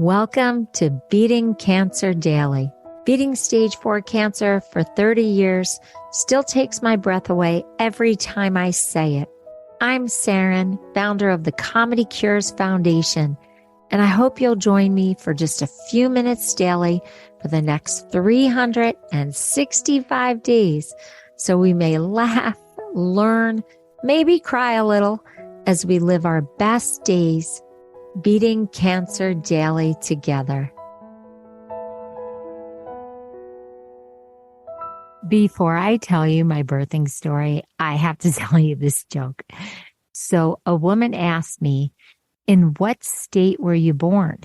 Welcome to Beating Cancer Daily. Beating stage 4 cancer for 30 years still takes my breath away every time I say it. I'm Saranne, founder of the Comedy Cures Foundation, and I hope you'll join me for just a few minutes daily for the next 365 days so we may laugh, learn, maybe cry a little as we live our best days beating cancer daily together. Before I tell you my birthing story, I have to tell you this joke. So a woman asked me, "In what state were you born?"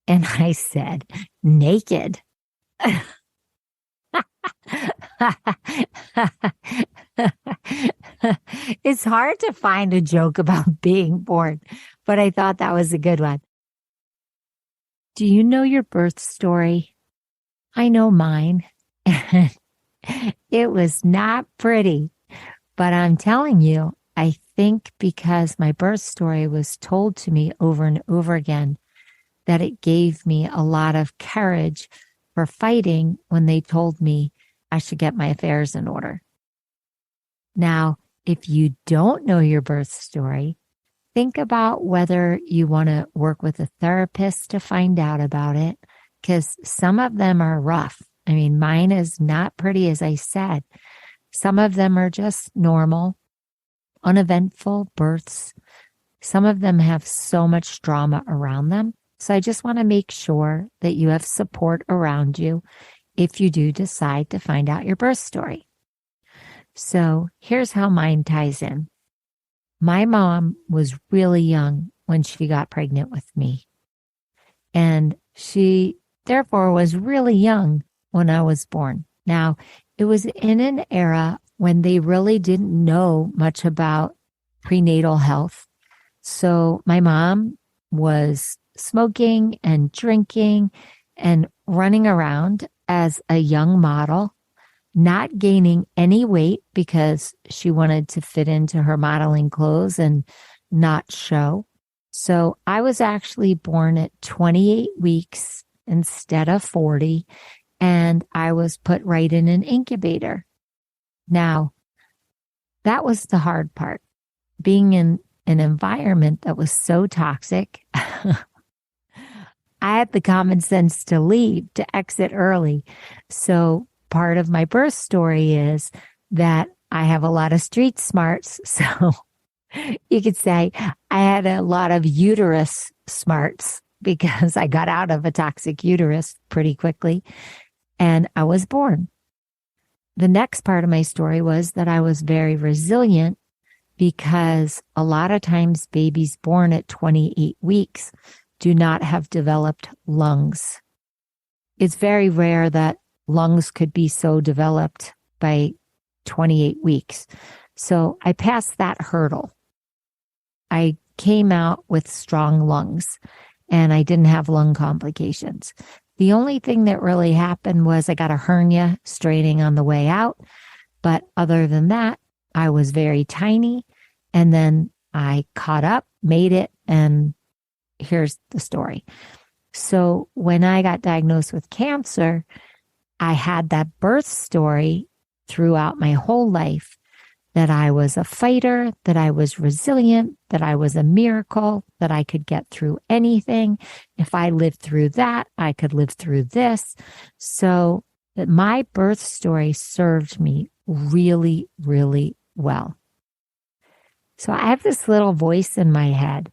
And I said, "Naked." It's hard to find a joke about being born, but I thought that was a good one. Do you know your birth story? I know mine. It was not pretty, but I'm telling you, I think because my birth story was told to me over and over again, that it gave me a lot of courage for fighting when they told me I should get my affairs in order. Now, if you don't know your birth story, think about whether you want to work with a therapist to find out about it, because some of them are rough. I mean, mine is not pretty, as I said. Some of them are just normal, uneventful births. Some of them have so much drama around them. So I just want to make sure that you have support around you if you do decide to find out your birth story. So here's how mine ties in. My mom was really young when she got pregnant with me. And she, therefore, was really young when I was born. Now, it was in an era when they really didn't know much about prenatal health. So my mom was smoking and drinking and running around as a young model, not gaining any weight because she wanted to fit into her modeling clothes and not show. So I was actually born at 28 weeks instead of 40, and I was put right in an incubator. Now, that was the hard part, being in an environment that was so toxic. I had the common sense to leave, to exit early. So part of my birth story is that I have a lot of street smarts. So you could say I had a lot of uterus smarts because I got out of a toxic uterus pretty quickly and I was born. The next part of my story was that I was very resilient because a lot of times babies born at 28 weeks do not have developed lungs. It's very rare that lungs could be so developed by 28 weeks. So I passed that hurdle. I came out with strong lungs and I didn't have lung complications. The only thing that really happened was I got a hernia straining on the way out. But other than that, I was very tiny. And then I caught up, made it, and here's the story. So when I got diagnosed with cancer, I had that birth story throughout my whole life, that I was a fighter, that I was resilient, that I was a miracle, that I could get through anything. If I lived through that, I could live through this. So that my birth story served me really, really well. So I have this little voice in my head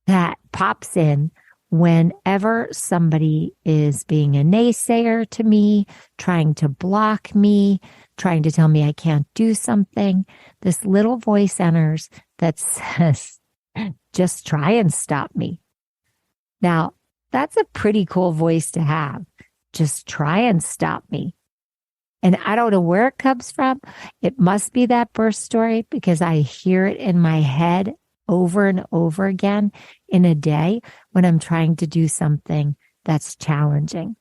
that pops in whenever somebody is being a naysayer to me, trying to block me, trying to tell me I can't do something. This little voice enters that says, just try and stop me. Now, that's a pretty cool voice to have. Just try and stop me. And I don't know where it comes from. It must be that birth story because I hear it in my head over and over again in a day when I'm trying to do something that's challenging.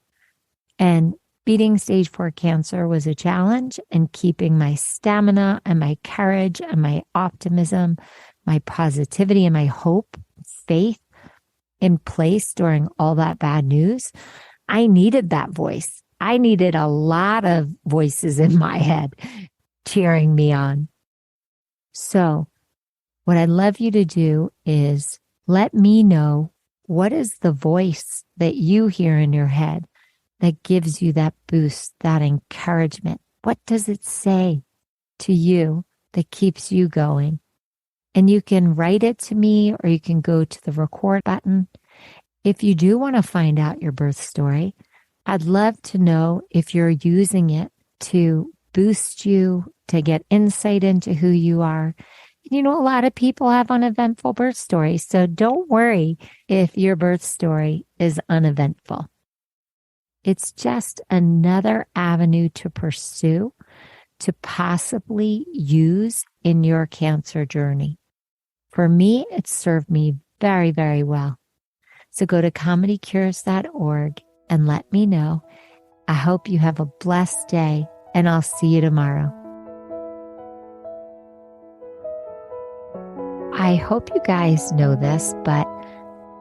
And beating stage 4 cancer was a challenge, and keeping my stamina and my courage and my optimism, my positivity and my hope, faith in place during all that bad news, I needed that voice. I needed a lot of voices in my head cheering me on. So what I'd love you to do is let me know, what is the voice that you hear in your head that gives you that boost, that encouragement? What does it say to you that keeps you going? And you can write it to me, or you can go to the record button. If you do want to find out your birth story, I'd love to know if you're using it to boost you, to get insight into who you are. You know, a lot of people have uneventful birth stories, so don't worry if your birth story is uneventful. It's just another avenue to pursue, to possibly use in your cancer journey. For me, it served me very, very well. So go to comedycures.org and let me know. I hope you have a blessed day, and I'll see you tomorrow. I hope you guys know this, but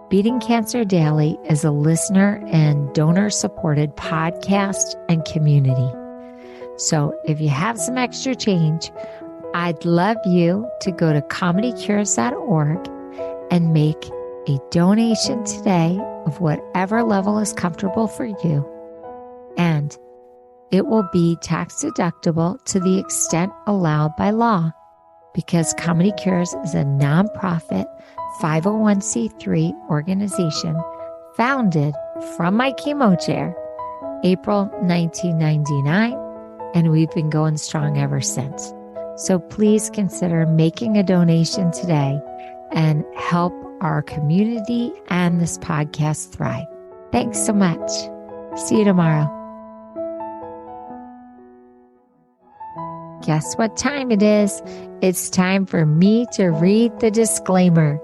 Beating Cancer Daily is a listener and donor-supported podcast and community. So if you have some extra change, I'd love you to go to comedycures.org and make a donation today of whatever level is comfortable for you. And it will be tax deductible to the extent allowed by law, because Comedy Cures is a nonprofit 501c3 organization founded from my chemo chair, April 1999, and we've been going strong ever since. So please consider making a donation today and help our community and this podcast thrive. Thanks so much. See you tomorrow. Guess what time it is? It's time for me to read the disclaimer.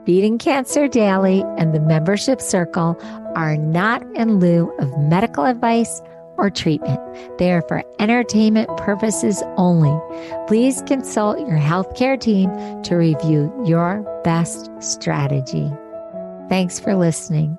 Beating Cancer Daily and the membership circle are not in lieu of medical advice or treatment. They are for entertainment purposes only. Please consult your healthcare team to review your best strategy. Thanks for listening.